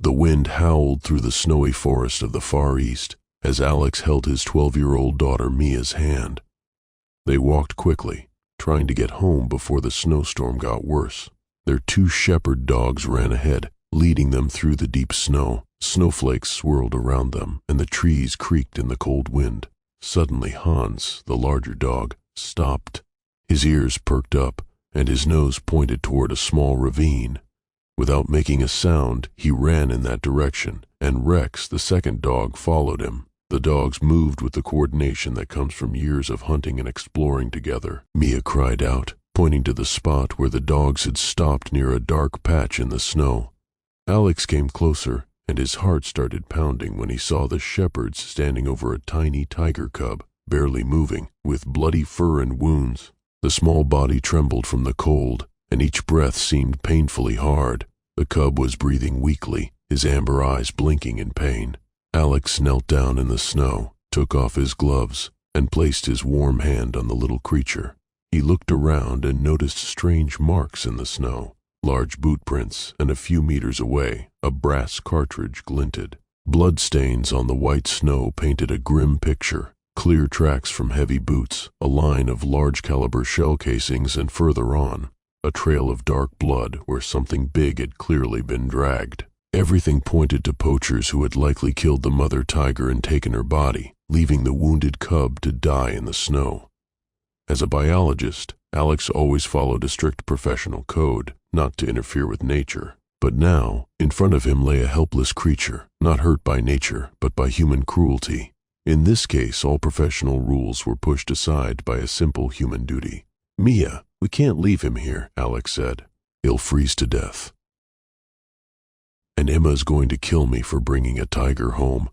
The wind howled through the snowy forest of the Far East as Alex held his 12-year-old daughter Mia's hand. They walked quickly, trying to get home before the snowstorm got worse. Their 2 shepherd dogs ran ahead, leading them through the deep snow. Snowflakes swirled around them, and the trees creaked in the cold wind. Suddenly Hans, the larger dog, stopped. His ears perked up, and his nose pointed toward a small ravine. Without making a sound, he ran in that direction, and Rex, the second dog, followed him. The dogs moved with the coordination that comes from years of hunting and exploring together. Mia cried out, pointing to the spot where the dogs had stopped near a dark patch in the snow. Alex came closer, and his heart started pounding when he saw the shepherds standing over a tiny tiger cub, barely moving, with bloody fur and wounds. The small body trembled from the cold, and each breath seemed painfully hard. The cub was breathing weakly, his amber eyes blinking in pain. Alex knelt down in the snow, took off his gloves, and placed his warm hand on the little creature. He looked around and noticed strange marks in the snow. Large boot prints, and a few meters away, a brass cartridge glinted. Bloodstains on the white snow painted a grim picture. Clear tracks from heavy boots, a line of large-caliber shell casings, and further on, a trail of dark blood where something big had clearly been dragged. Everything pointed to poachers who had likely killed the mother tiger and taken her body, leaving the wounded cub to die in the snow. As a biologist, Alex always followed a strict professional code, not to interfere with nature. But now, in front of him lay a helpless creature, not hurt by nature, but by human cruelty. In this case, all professional rules were pushed aside by a simple human duty. "Mia, we can't leave him here," Alex said. "He'll freeze to death. And Emma's going to kill me for bringing a tiger home."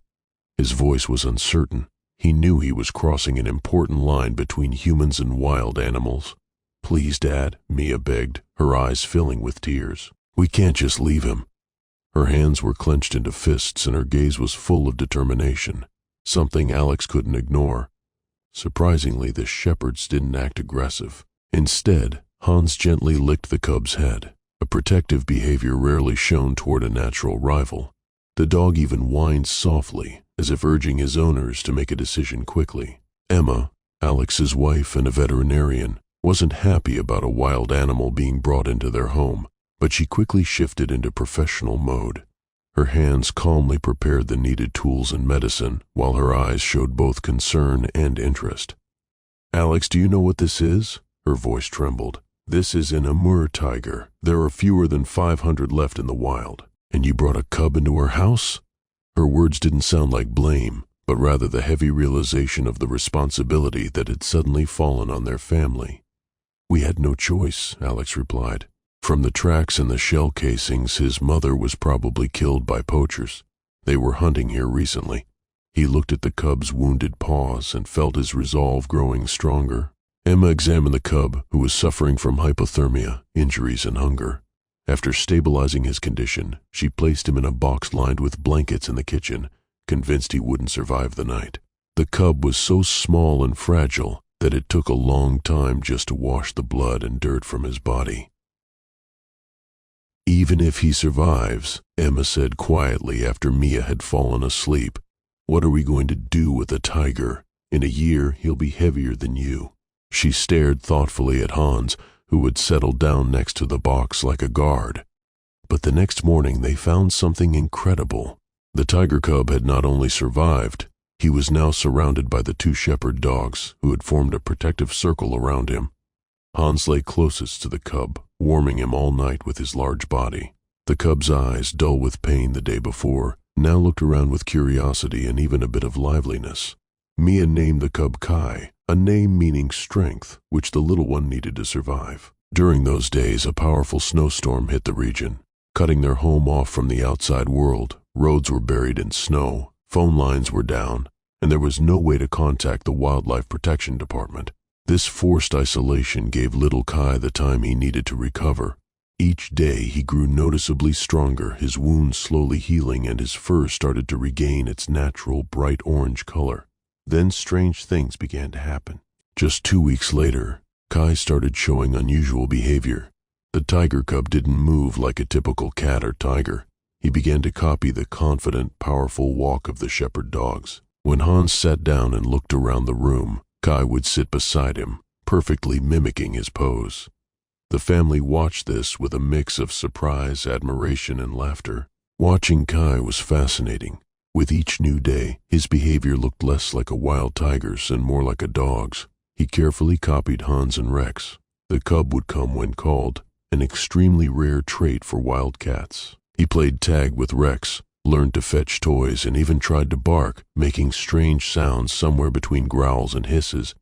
His voice was uncertain. He knew he was crossing an important line between humans and wild animals. "Please, Dad," Mia begged, her eyes filling with tears. "We can't just leave him." Her hands were clenched into fists and her gaze was full of determination, something Alex couldn't ignore. Surprisingly, the shepherds didn't act aggressive. Instead, Hans gently licked the cub's head, a protective behavior rarely shown toward a natural rival. The dog even whined softly, as if urging his owners to make a decision quickly. Emma, Alex's wife and a veterinarian, wasn't happy about a wild animal being brought into their home, but she quickly shifted into professional mode. Her hands calmly prepared the needed tools and medicine, while her eyes showed both concern and interest. "Alex, do you know what this is?" Her voice trembled. "This is an Amur tiger. There are fewer than 500 left in the wild. And you brought a cub into our house?" Her words didn't sound like blame, but rather the heavy realization of the responsibility that had suddenly fallen on their family. "We had no choice," Alex replied. "From the tracks and the shell casings, his mother was probably killed by poachers. They were hunting here recently." He looked at the cub's wounded paws and felt his resolve growing stronger. Emma examined the cub, who was suffering from hypothermia, injuries, and hunger. After stabilizing his condition, she placed him in a box lined with blankets in the kitchen, convinced he wouldn't survive the night. The cub was so small and fragile that it took a long time just to wash the blood and dirt from his body. "Even if he survives," Emma said quietly after Mia had fallen asleep, "what are we going to do with the tiger? In a year, he'll be heavier than you." She stared thoughtfully at Hans, who had settled down next to the box like a guard. But the next morning they found something incredible. The tiger cub had not only survived, he was now surrounded by the 2 shepherd dogs, who had formed a protective circle around him. Hans lay closest to the cub, warming him all night with his large body. The cub's eyes, dull with pain the day before, now looked around with curiosity and even a bit of liveliness. Mia named the cub Kai, a name meaning strength, which the little one needed to survive. During those days, a powerful snowstorm hit the region, cutting their home off from the outside world. Roads were buried in snow, phone lines were down, and there was no way to contact the Wildlife Protection Department. This forced isolation gave little Kai the time he needed to recover. Each day he grew noticeably stronger, his wounds slowly healing, and his fur started to regain its natural bright orange color. Then strange things began to happen. Just 2 weeks later, Kai started showing unusual behavior. The tiger cub didn't move like a typical cat or tiger. He began to copy the confident, powerful walk of the shepherd dogs. When Hans sat down and looked around the room, Kai would sit beside him, perfectly mimicking his pose. The family watched this with a mix of surprise, admiration, and laughter. Watching Kai was fascinating. With each new day, his behavior looked less like a wild tiger's and more like a dog's. He carefully copied Hans and Rex. The cub would come when called, an extremely rare trait for wild cats. He played tag with Rex, learned to fetch toys, and even tried to bark, making strange sounds somewhere between growls and hisses.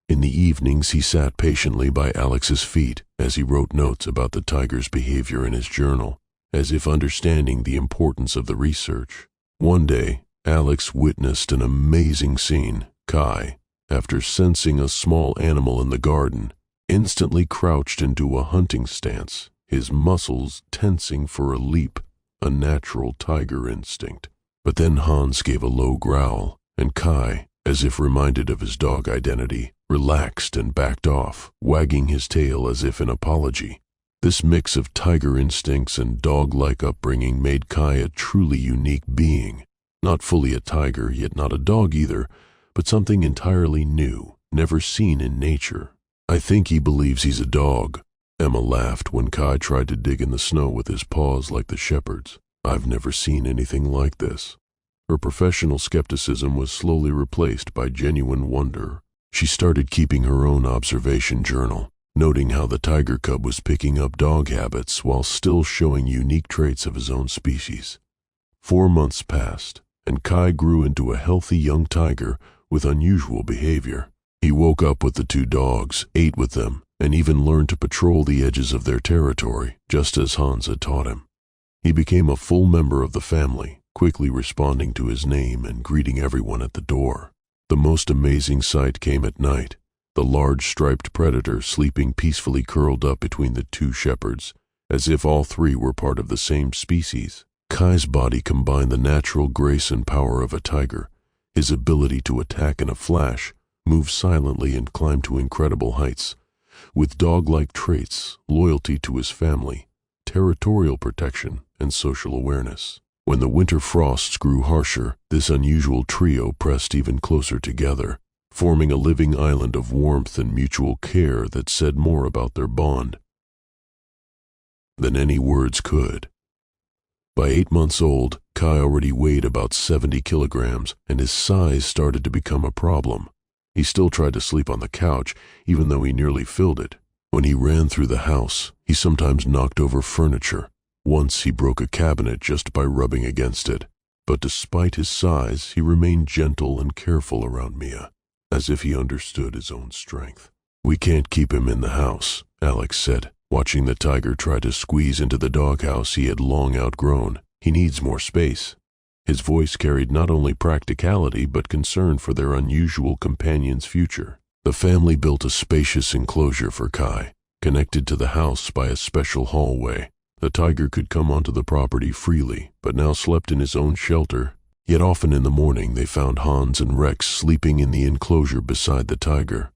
In the evenings, he sat patiently by Alex's feet as he wrote notes about the tiger's behavior in his journal, as if understanding the importance of the research. One day, Alex witnessed an amazing scene. Kai, after sensing a small animal in the garden, instantly crouched into a hunting stance, his muscles tensing for a leap, a natural tiger instinct. But then Hans gave a low growl, and Kai, as if reminded of his dog identity, relaxed and backed off, wagging his tail as if in apology. This mix of tiger instincts and dog-like upbringing made Kai a truly unique being. Not fully a tiger, yet not a dog either, but something entirely new, never seen in nature. "I think he believes he's a dog," Emma laughed when Kai tried to dig in the snow with his paws like the shepherd's. "I've never seen anything like this." Her professional skepticism was slowly replaced by genuine wonder. She started keeping her own observation journal, noting how the tiger cub was picking up dog habits while still showing unique traits of his own species. 4 months passed, and Kai grew into a healthy young tiger with unusual behavior. He woke up with the 2 dogs, ate with them, and even learned to patrol the edges of their territory, just as Hans had taught him. He became a full member of the family, quickly responding to his name and greeting everyone at the door. The most amazing sight came at night, the large striped predator sleeping peacefully curled up between the 2 shepherds, as if all 3 were part of the same species. Kai's body combined the natural grace and power of a tiger, his ability to attack in a flash, move silently, and climb to incredible heights, with dog-like traits, loyalty to his family, territorial protection, and social awareness. When the winter frosts grew harsher, this unusual trio pressed even closer together, forming a living island of warmth and mutual care that said more about their bond than any words could. By 8 months old, Kai already weighed about 70 kilograms, and his size started to become a problem. He still tried to sleep on the couch, even though he nearly filled it. When he ran through the house, he sometimes knocked over furniture. Once he broke a cabinet just by rubbing against it. But despite his size, he remained gentle and careful around Mia, as if he understood his own strength. "We can't keep him in the house," Alex said, watching the tiger try to squeeze into the doghouse he had long outgrown. "He needs more space." His voice carried not only practicality but concern for their unusual companion's future. The family built a spacious enclosure for Kai, connected to the house by a special hallway. The tiger could come onto the property freely, but now slept in his own shelter. Yet often in the morning they found Hans and Rex sleeping in the enclosure beside the tiger.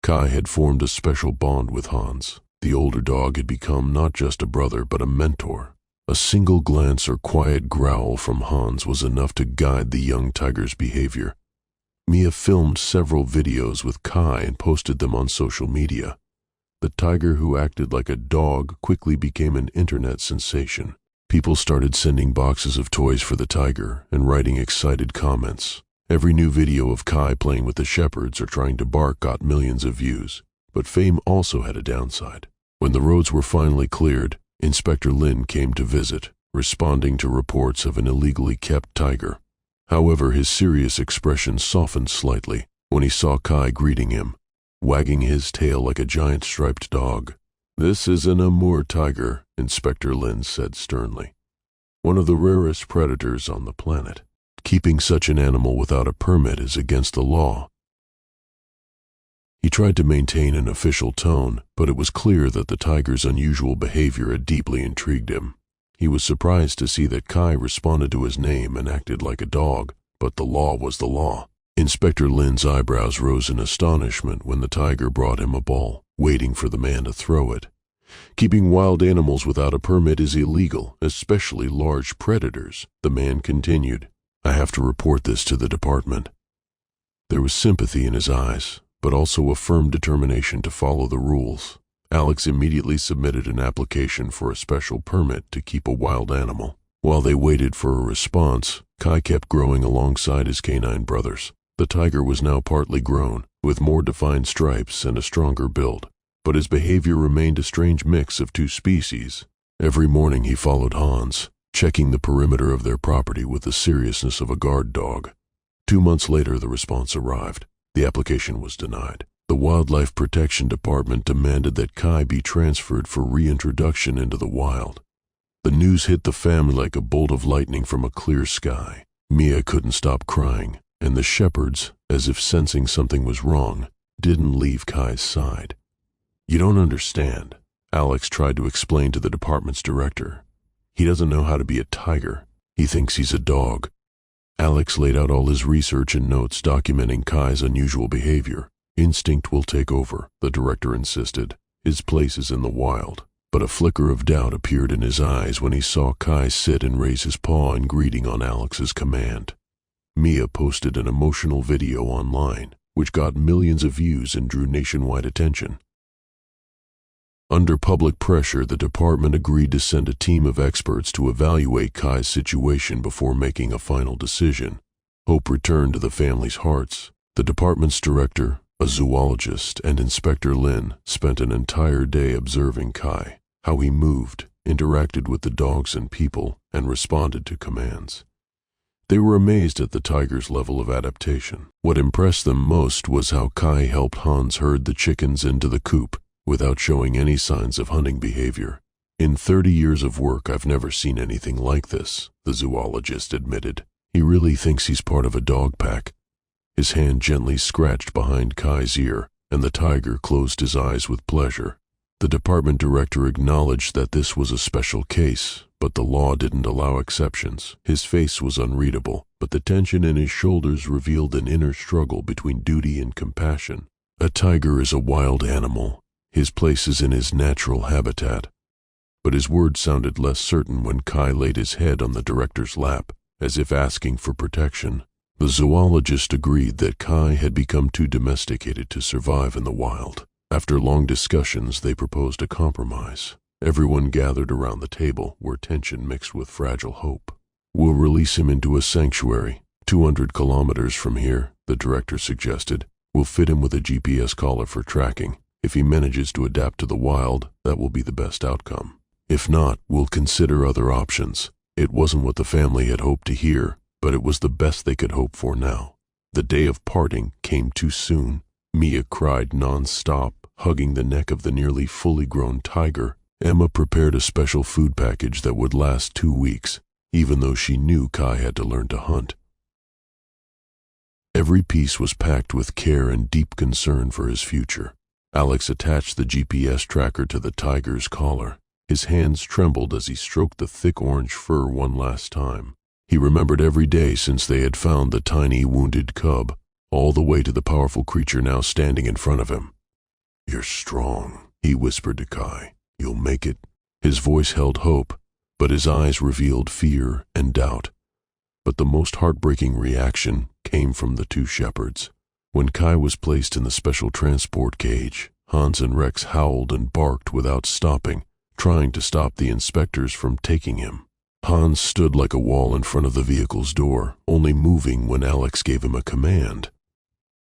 Kai had formed a special bond with Hans. The older dog had become not just a brother but a mentor. A single glance or quiet growl from Hans was enough to guide the young tiger's behavior. Mia filmed several videos with Kai and posted them on social media. The tiger who acted like a dog quickly became an internet sensation. People started sending boxes of toys for the tiger and writing excited comments. Every new video of Kai playing with the shepherds or trying to bark got millions of views. But fame also had a downside. When the roads were finally cleared, Inspector Lin came to visit, responding to reports of an illegally kept tiger. However, his serious expression softened slightly when he saw Kai greeting him, wagging his tail like a giant striped dog. "This is an Amur tiger," Inspector Lin said sternly. "One of the rarest predators on the planet. Keeping such an animal without a permit is against the law." He tried to maintain an official tone, but it was clear that the tiger's unusual behavior had deeply intrigued him. He was surprised to see that Kai responded to his name and acted like a dog, but the law was the law. Inspector Lin's eyebrows rose in astonishment when the tiger brought him a ball, waiting for the man to throw it. Keeping wild animals without a permit is illegal, especially large predators, the man continued. I have to report this to the department. There was sympathy in his eyes, but also a firm determination to follow the rules. Alex immediately submitted an application for a special permit to keep a wild animal. While they waited for a response, Kai kept growing alongside his canine brothers. The tiger was now partly grown, with more defined stripes and a stronger build, but his behavior remained a strange mix of two species. Every morning he followed Hans, checking the perimeter of their property with the seriousness of a guard dog. 2 months later, the response arrived. The application was denied. The Wildlife Protection Department demanded that Kai be transferred for reintroduction into the wild. The news hit the family like a bolt of lightning from a clear sky. Mia couldn't stop crying, and the shepherds, as if sensing something was wrong, didn't leave Kai's side. You don't understand, Alex tried to explain to the department's director. He doesn't know how to be a tiger. He thinks he's a dog. Alex laid out all his research and notes documenting Kai's unusual behavior. Instinct will take over, the director insisted. His place is in the wild. But a flicker of doubt appeared in his eyes when he saw Kai sit and raise his paw in greeting on Alex's command. Mia posted an emotional video online, which got millions of views and drew nationwide attention. Under public pressure, the department agreed to send a team of experts to evaluate Kai's situation before making a final decision. Hope returned to the family's hearts. The department's director, a zoologist, and Inspector Lin spent an entire day observing Kai, how he moved, interacted with the dogs and people, and responded to commands. They were amazed at the tiger's level of adaptation. What impressed them most was how Kai helped Hans herd the chickens into the coop without showing any signs of hunting behavior. In 30 years of work, I've never seen anything like this, the zoologist admitted. He really thinks he's part of a dog pack. His hand gently scratched behind Kai's ear, and the tiger closed his eyes with pleasure. The department director acknowledged that this was a special case, but the law didn't allow exceptions. His face was unreadable, but the tension in his shoulders revealed an inner struggle between duty and compassion. A tiger is a wild animal. His place is in his natural habitat. But his words sounded less certain when Kai laid his head on the director's lap, as if asking for protection. The zoologist agreed that Kai had become too domesticated to survive in the wild. After long discussions, they proposed a compromise. Everyone gathered around the table, where tension mixed with fragile hope. We'll release him into a sanctuary, 200 kilometers from here, the director suggested. We'll fit him with a GPS collar for tracking. If he manages to adapt to the wild, that will be the best outcome. If not, we'll consider other options. It wasn't what the family had hoped to hear, but it was the best they could hope for now. The day of parting came too soon. Mia cried non-stop, hugging the neck of the nearly fully grown tiger. Emma prepared a special food package that would last 2 weeks, even though she knew Kai had to learn to hunt. Every piece was packed with care and deep concern for his future. Alex attached the GPS tracker to the tiger's collar. His hands trembled as he stroked the thick orange fur one last time. He remembered every day since they had found the tiny wounded cub, all the way to the powerful creature now standing in front of him. "You're strong," he whispered to Kai. "You'll make it." His voice held hope, but his eyes revealed fear and doubt. But the most heartbreaking reaction came from the 2 shepherds. When Kai was placed in the special transport cage, Hans and Rex howled and barked without stopping, trying to stop the inspectors from taking him. Hans stood like a wall in front of the vehicle's door, only moving when Alex gave him a command.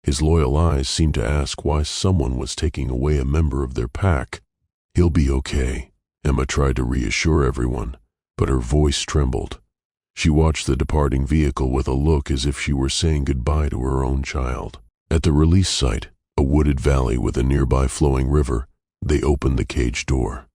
His loyal eyes seemed to ask why someone was taking away a member of their pack. "He'll be okay," Emma tried to reassure everyone, but her voice trembled. She watched the departing vehicle with a look as if she were saying goodbye to her own child. At the release site, a wooded valley with a nearby flowing river, they opened the cage door.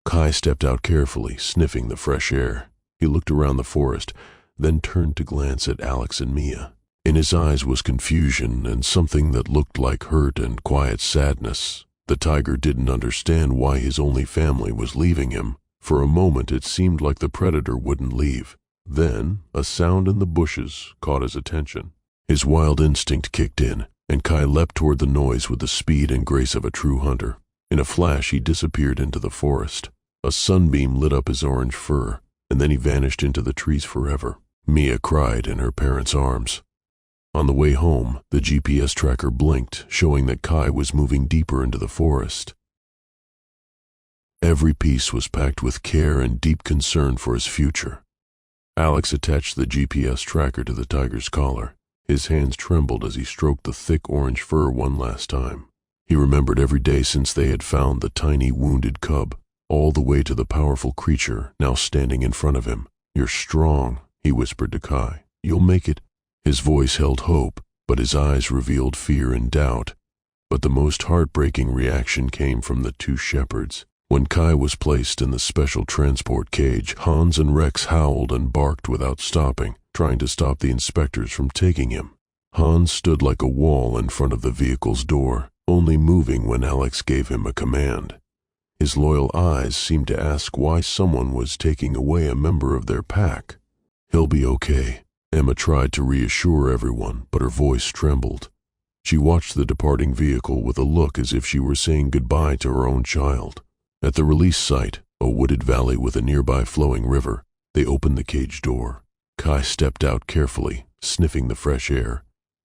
Kai stepped out carefully, sniffing the fresh air. He looked around the forest, then turned to glance at Alex and Mia. In his eyes was confusion and something that looked like hurt and quiet sadness. The tiger didn't understand why his only family was leaving him. For a moment it seemed like the predator wouldn't leave. Then a sound in the bushes caught his attention. His wild instinct kicked in, and Kai leapt toward the noise with the speed and grace of a true hunter. In a flash, he disappeared into the forest. A sunbeam lit up his orange fur, and then he vanished into the trees forever. Mia cried in her parents' arms. On the way home, the GPS tracker blinked, showing that Kai was moving deeper into the forest. Every piece was packed with care and deep concern for his future. Alex attached the GPS tracker to the tiger's collar. His hands trembled as he stroked the thick orange fur one last time. He remembered every day since they had found the tiny wounded cub, all the way to the powerful creature now standing in front of him. "You're strong," he whispered to Kai. "You'll make it." His voice held hope, but his eyes revealed fear and doubt. But the most heartbreaking reaction came from the two shepherds. When Kai was placed in the special transport cage, Hans and Rex howled and barked without stopping, trying to stop the inspectors from taking him. Hans stood like a wall in front of the vehicle's door, only moving when Alex gave him a command. His loyal eyes seemed to ask why someone was taking away a member of their pack. "He'll be okay." Emma tried to reassure everyone, but her voice trembled. She watched the departing vehicle with a look as if she were saying goodbye to her own child. At the release site, a wooded valley with a nearby flowing river, they opened the cage door. Kai stepped out carefully, sniffing the fresh air.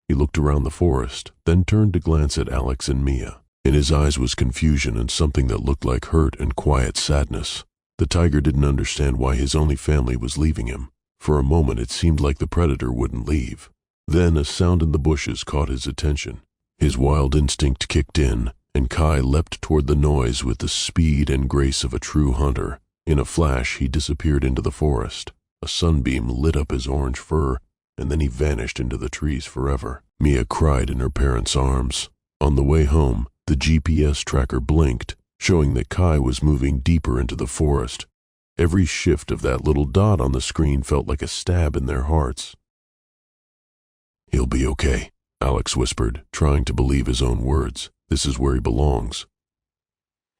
He looked around the forest, then turned to glance at Alex and Mia. In his eyes was confusion and something that looked like hurt and quiet sadness. The tiger didn't understand why his only family was leaving him. For a moment it seemed like the predator wouldn't leave. Then a sound in the bushes caught his attention. His wild instinct kicked in, and Kai leapt toward the noise with the speed and grace of a true hunter. In a flash he disappeared into the forest. A sunbeam lit up his orange fur, and then he vanished into the trees forever. Mia cried in her parents' arms. On the way home, the GPS tracker blinked, showing that Kai was moving deeper into the forest. Every shift of that little dot on the screen felt like a stab in their hearts. "He'll be okay," Alex whispered, trying to believe his own words. "This is where he belongs."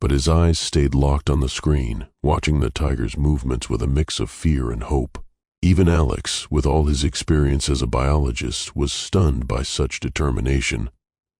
But his eyes stayed locked on the screen, watching the tiger's movements with a mix of fear and hope. Even Alex, with all his experience as a biologist, was stunned by such determination.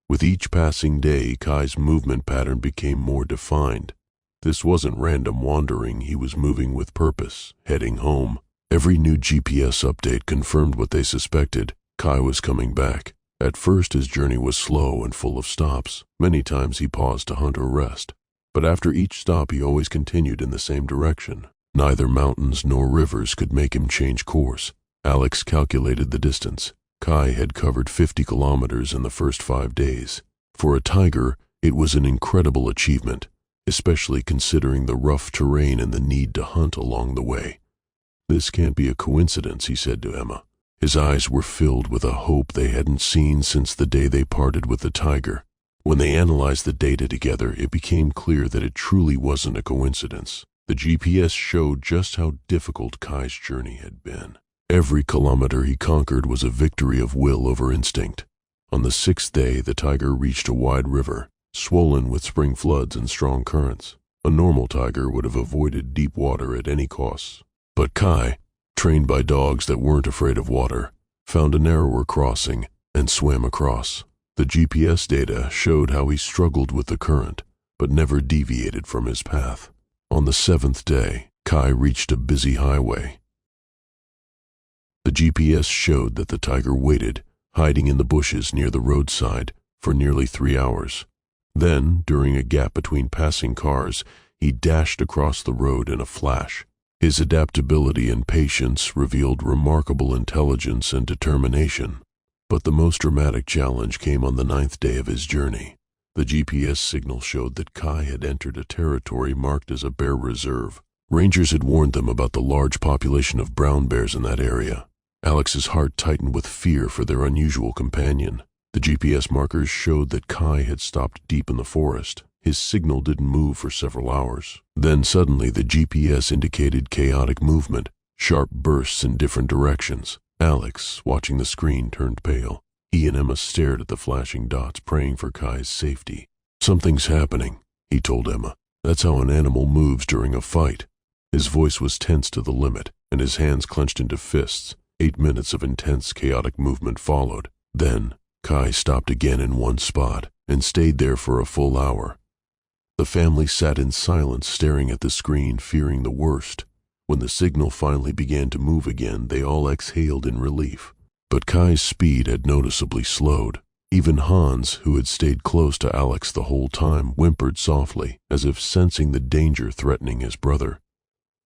With each passing day, Kai's movement pattern became more defined. This wasn't random wandering, he was moving with purpose, heading home. Every new GPS update confirmed what they suspected. Kai was coming back. At first his journey was slow and full of stops. Many times he paused to hunt or rest. But after each stop he always continued in the same direction. Neither mountains nor rivers could make him change course. Alex calculated the distance. Kai had covered 50 kilometers in the first 5 days. For a tiger, it was an incredible achievement, especially considering the rough terrain and the need to hunt along the way. "This can't be a coincidence," he said to Emma. His eyes were filled with a hope they hadn't seen since the day they parted with the tiger. When they analyzed the data together, it became clear that it truly wasn't a coincidence. The GPS showed just how difficult Kai's journey had been. Every kilometer he conquered was a victory of will over instinct. On the 6th day, the tiger reached a wide river, swollen with spring floods and strong currents. A normal tiger would have avoided deep water at any cost. But Kai, trained by dogs that weren't afraid of water, found a narrower crossing and swam across. The GPS data showed how he struggled with the current, but never deviated from his path. On the 7th day, Kai reached a busy highway. The GPS showed that the tiger waited, hiding in the bushes near the roadside, for nearly 3 hours. Then, during a gap between passing cars, he dashed across the road in a flash. His adaptability and patience revealed remarkable intelligence and determination. But the most dramatic challenge came on the 9th day of his journey. The GPS signal showed that Kai had entered a territory marked as a bear reserve. Rangers had warned them about the large population of brown bears in that area. Alex's heart tightened with fear for their unusual companion. The GPS markers showed that Kai had stopped deep in the forest. His signal didn't move for several hours. Then suddenly the GPS indicated chaotic movement, sharp bursts in different directions. Alex, watching the screen, turned pale. He and Emma stared at the flashing dots, praying for Kai's safety. "Something's happening," he told Emma. "That's how an animal moves during a fight." His voice was tense to the limit, and his hands clenched into fists. 8 minutes of intense, chaotic movement followed. Then, Kai stopped again in one spot, and stayed there for a full hour. The family sat in silence, staring at the screen, fearing the worst. When the signal finally began to move again, they all exhaled in relief. But Kai's speed had noticeably slowed. Even Hans, who had stayed close to Alex the whole time, whimpered softly, as if sensing the danger threatening his brother.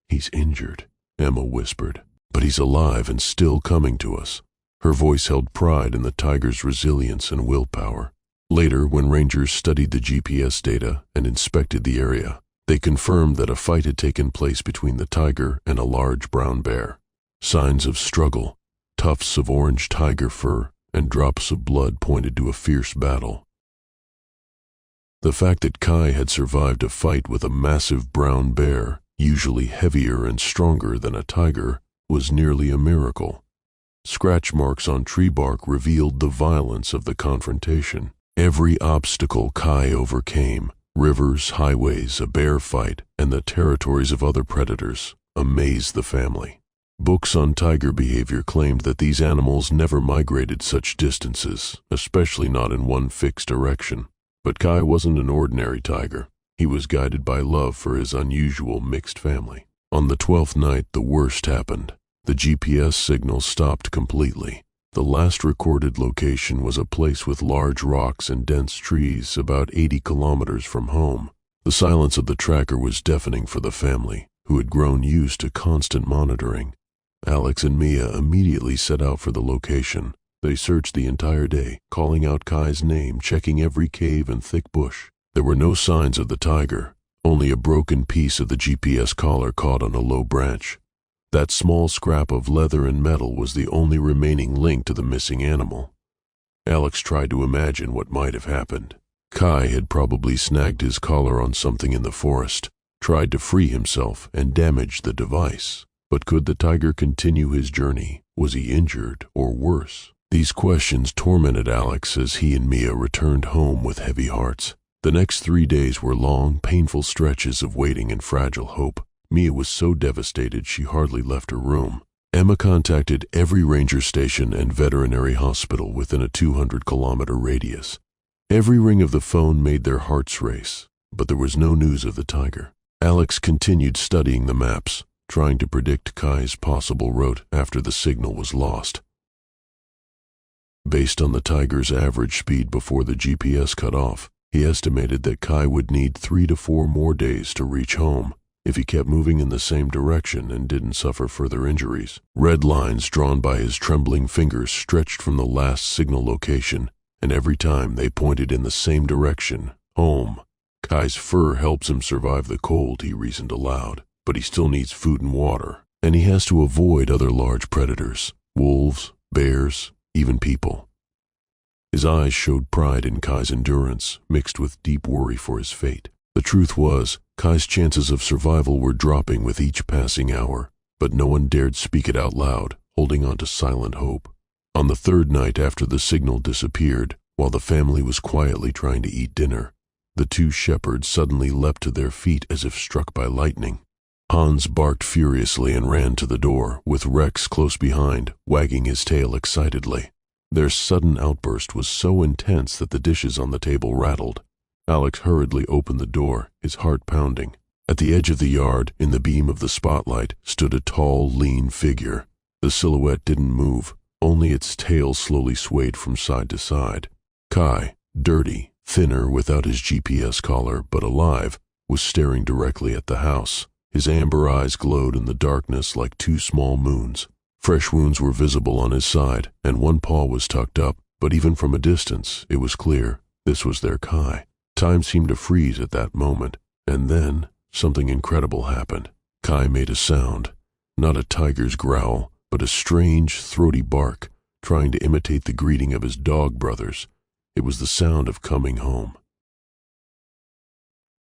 "He's injured," Emma whispered, "but he's alive and still coming to us." Her voice held pride in the tiger's resilience and willpower. Later, when rangers studied the GPS data and inspected the area, they confirmed that a fight had taken place between the tiger and a large brown bear. Signs of struggle, tufts of orange tiger fur, and drops of blood pointed to a fierce battle. The fact that Kai had survived a fight with a massive brown bear, usually heavier and stronger than a tiger, was nearly a miracle. Scratch marks on tree bark revealed the violence of the confrontation. Every obstacle Kai overcame, rivers, highways, a bear fight, and the territories of other predators, amazed the family. Books on tiger behavior claimed that these animals never migrated such distances, especially not in one fixed direction. But Kai wasn't an ordinary tiger. He was guided by love for his unusual mixed family. On the 12th night, the worst happened. The GPS signal stopped completely. The last recorded location was a place with large rocks and dense trees about 80 kilometers from home. The silence of the tracker was deafening for the family, who had grown used to constant monitoring. Alex and Mia immediately set out for the location. They searched the entire day, calling out Kai's name, checking every cave and thick bush. There were no signs of the tiger, only a broken piece of the GPS collar caught on a low branch. That small scrap of leather and metal was the only remaining link to the missing animal. Alex tried to imagine what might have happened. Kai had probably snagged his collar on something in the forest, tried to free himself, and damaged the device. But could the tiger continue his journey? Was he injured, or worse? These questions tormented Alex as he and Mia returned home with heavy hearts. The next 3 days were long, painful stretches of waiting and fragile hope. Mia was so devastated she hardly left her room. Emma contacted every ranger station and veterinary hospital within a 200-kilometer radius. Every ring of the phone made their hearts race, but there was no news of the tiger. Alex continued studying the maps, trying to predict Kai's possible route after the signal was lost. Based on the tiger's average speed before the GPS cut off, he estimated that Kai would need 3 to 4 more days to reach home. If he kept moving in the same direction and didn't suffer further injuries. Red lines drawn by his trembling fingers stretched from the last signal location, and every time they pointed in the same direction, home. Kai's fur helps him survive the cold, he reasoned aloud, but he still needs food and water, and he has to avoid other large predators, wolves, bears, even people. His eyes showed pride in Kai's endurance, mixed with deep worry for his fate. The truth was, Kai's chances of survival were dropping with each passing hour, but no one dared speak it out loud, holding on to silent hope. On the 3rd night after the signal disappeared, while the family was quietly trying to eat dinner, the 2 shepherds suddenly leapt to their feet as if struck by lightning. Hans barked furiously and ran to the door, with Rex close behind, wagging his tail excitedly. Their sudden outburst was so intense that the dishes on the table rattled. Alex hurriedly opened the door, his heart pounding. At the edge of the yard, in the beam of the spotlight, stood a tall, lean figure. The silhouette didn't move, only its tail slowly swayed from side to side. Kai, dirty, thinner without his GPS collar, but alive, was staring directly at the house. His amber eyes glowed in the darkness like 2 small moons. Fresh wounds were visible on his side, and one paw was tucked up, but even from a distance, it was clear this was their Kai. Time seemed to freeze at that moment, and then something incredible happened. Kai made a sound, not a tiger's growl, but a strange, throaty bark, trying to imitate the greeting of his dog brothers. It was the sound of coming home.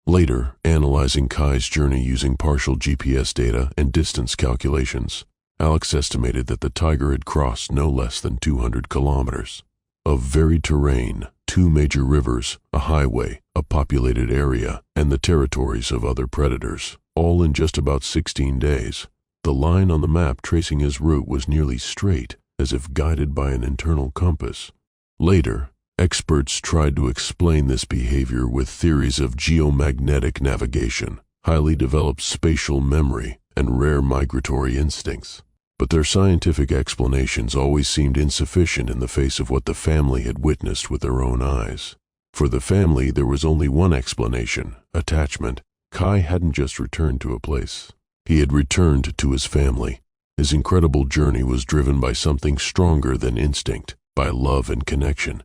Later, analyzing Kai's journey using partial GPS data and distance calculations, Alex estimated that the tiger had crossed no less than 200 kilometers. Of varied terrain, 2 major rivers, a highway, a populated area, and the territories of other predators, all in just about 16 days. The line on the map tracing his route was nearly straight, as if guided by an internal compass. Later, Experts tried to explain this behavior with theories of geomagnetic navigation, highly developed spatial memory, and rare migratory instincts. But their scientific explanations always seemed insufficient in the face of what the family had witnessed with their own eyes. For the family, there was only one explanation: attachment. Kai hadn't just returned to a place. He had returned to his family. His incredible journey was driven by something stronger than instinct, by love and connection.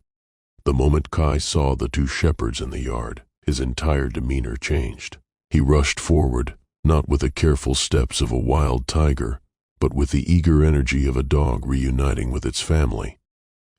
The moment Kai saw the two shepherds in the yard, his entire demeanor changed. He rushed forward, not with the careful steps of a wild tiger, but with the eager energy of a dog reuniting with its family.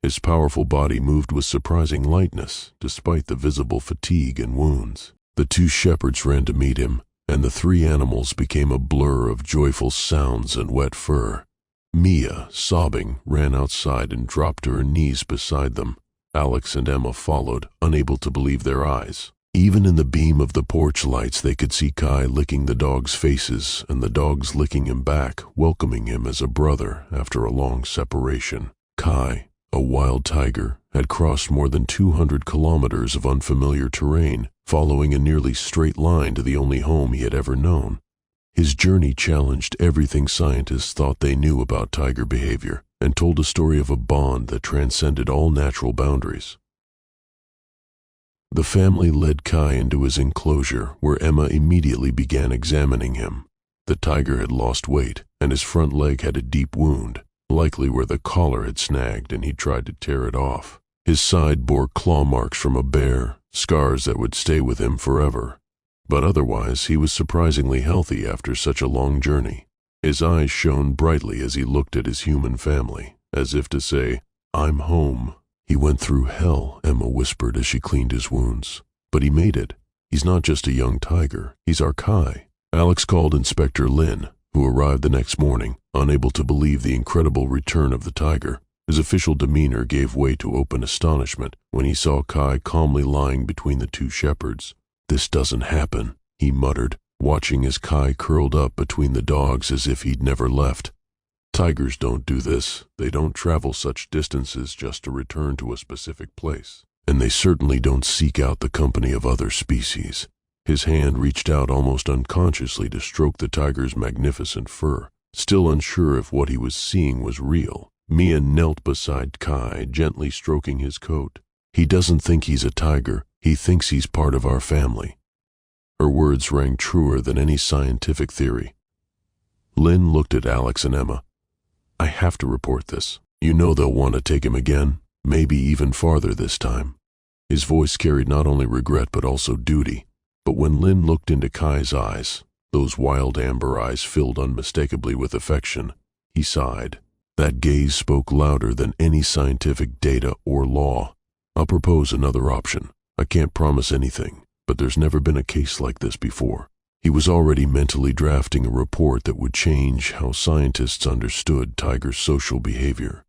His powerful body moved with surprising lightness, despite the visible fatigue and wounds. The two shepherds ran to meet him, and the three animals became a blur of joyful sounds and wet fur. Mia, sobbing, ran outside and dropped to her knees beside them. Alex and Emma followed, unable to believe their eyes. Even in the beam of the porch lights, they could see Kai licking the dogs' faces and the dogs licking him back, welcoming him as a brother after a long separation. Kai, a wild tiger, had crossed more than 200 kilometers of unfamiliar terrain, following a nearly straight line to the only home he had ever known. His journey challenged everything scientists thought they knew about tiger behavior, and told a story of a bond that transcended all natural boundaries. The family led Kai into his enclosure, where Emma immediately began examining him. The tiger had lost weight, and his front leg had a deep wound, likely where the collar had snagged and he tried to tear it off. His side bore claw marks from a bear, scars that would stay with him forever. But otherwise, he was surprisingly healthy after such a long journey. His eyes shone brightly as he looked at his human family, as if to say, "I'm home." "He went through hell," Emma whispered as she cleaned his wounds. "But he made it. He's not just a young tiger, he's our Kai." Alex called Inspector Lin, who arrived the next morning, unable to believe the incredible return of the tiger. His official demeanor gave way to open astonishment when he saw Kai calmly lying between the two shepherds. "This doesn't happen," he muttered, watching as Kai curled up between the dogs as if he'd never left. "Tigers don't do this. They don't travel such distances just to return to a specific place. And they certainly don't seek out the company of other species." His hand reached out almost unconsciously to stroke the tiger's magnificent fur, still unsure if what he was seeing was real. Mia knelt beside Kai, gently stroking his coat. "He doesn't think he's a tiger. He thinks he's part of our family." Her words rang truer than any scientific theory. Lynn looked at Alex and Emma. "I have to report this. You know they'll want to take him again, maybe even farther this time." His voice carried not only regret but also duty. But when Lynn looked into Kai's eyes, those wild amber eyes filled unmistakably with affection, he sighed. That gaze spoke louder than any scientific data or law. "I'll propose another option. I can't promise anything, but there's never been a case like this before." He was already mentally drafting a report that would change how scientists understood tigers' social behavior.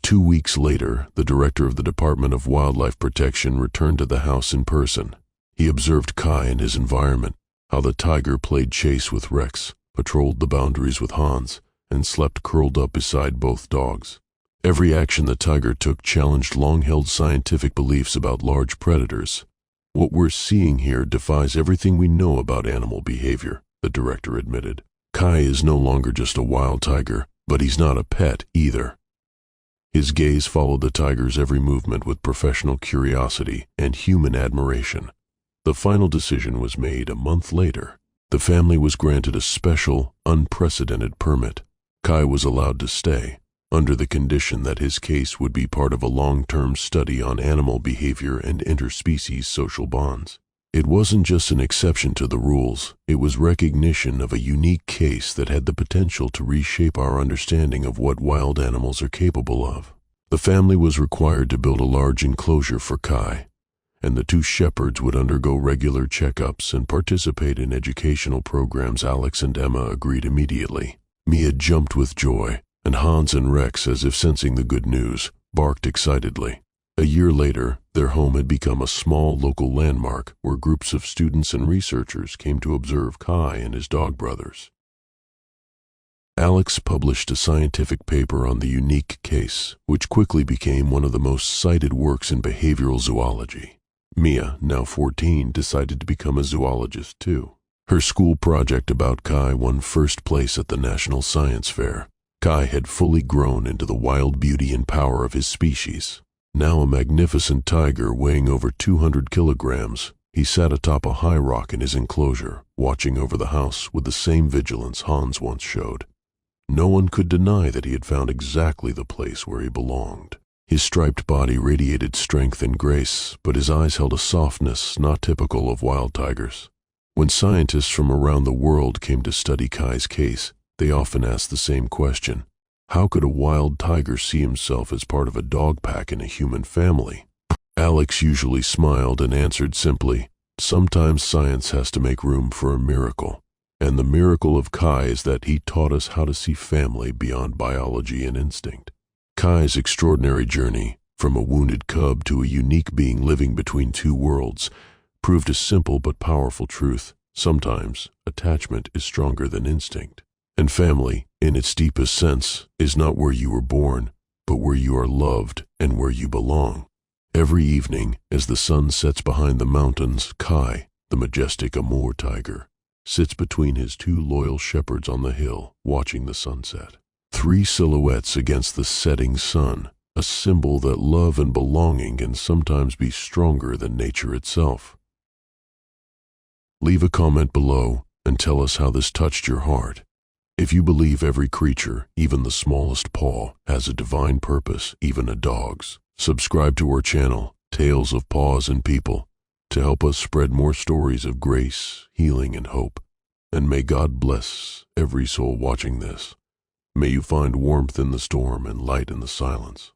2 weeks later, the director of the Department of Wildlife Protection returned to the house in person. He observed Kai and his environment, how the tiger played chase with Rex, patrolled the boundaries with Hans, and slept curled up beside both dogs. Every action the tiger took challenged long-held scientific beliefs about large predators. "What we're seeing here defies everything we know about animal behavior," the director admitted. "Kai is no longer just a wild tiger, but he's not a pet either." His gaze followed the tiger's every movement with professional curiosity and human admiration. The final decision was made a month later. The family was granted a special, unprecedented permit. Kai was allowed to stay, under the condition that his case would be part of a long-term study on animal behavior and interspecies social bonds. It wasn't just an exception to the rules, it was recognition of a unique case that had the potential to reshape our understanding of what wild animals are capable of. The family was required to build a large enclosure for Kai, and the two shepherds would undergo regular checkups and participate in educational programs. Alex and Emma agreed immediately. Mia jumped with joy, and Hans and Rex, as if sensing the good news, barked excitedly. A year later, their home had become a small local landmark where groups of students and researchers came to observe Kai and his dog brothers. Alex published a scientific paper on the unique case, which quickly became one of the most cited works in behavioral zoology. Mia, now 14, decided to become a zoologist too. Her school project about Kai won first place at the National Science Fair. Kai had fully grown into the wild beauty and power of his species. Now a magnificent tiger weighing over 200 kilograms, he sat atop a high rock in his enclosure, watching over the house with the same vigilance Hans once showed. No one could deny that he had found exactly the place where he belonged. His striped body radiated strength and grace, but his eyes held a softness not typical of wild tigers. When scientists from around the world came to study Kai's case, they often asked the same question: how could a wild tiger see himself as part of a dog pack in a human family? Alex usually smiled and answered simply, sometimes science has to make room for a miracle. And the miracle of Kai is that he taught us how to see family beyond biology and instinct. Kai's extraordinary journey, from a wounded cub to a unique being living between two worlds, proved a simple but powerful truth. Sometimes, attachment is stronger than instinct. And family, in its deepest sense, is not where you were born, but where you are loved and where you belong. Every evening, as the sun sets behind the mountains, Kai, the majestic Amur tiger, sits between his two loyal shepherds on the hill, watching the sunset. 3 silhouettes against the setting sun, a symbol that love and belonging can sometimes be stronger than nature itself. Leave a comment below and tell us how this touched your heart. If you believe every creature, even the smallest paw, has a divine purpose, even a dog's, subscribe to our channel, Tales of Paws and People, to help us spread more stories of grace, healing, and hope. And may God bless every soul watching this. May you find warmth in the storm and light in the silence.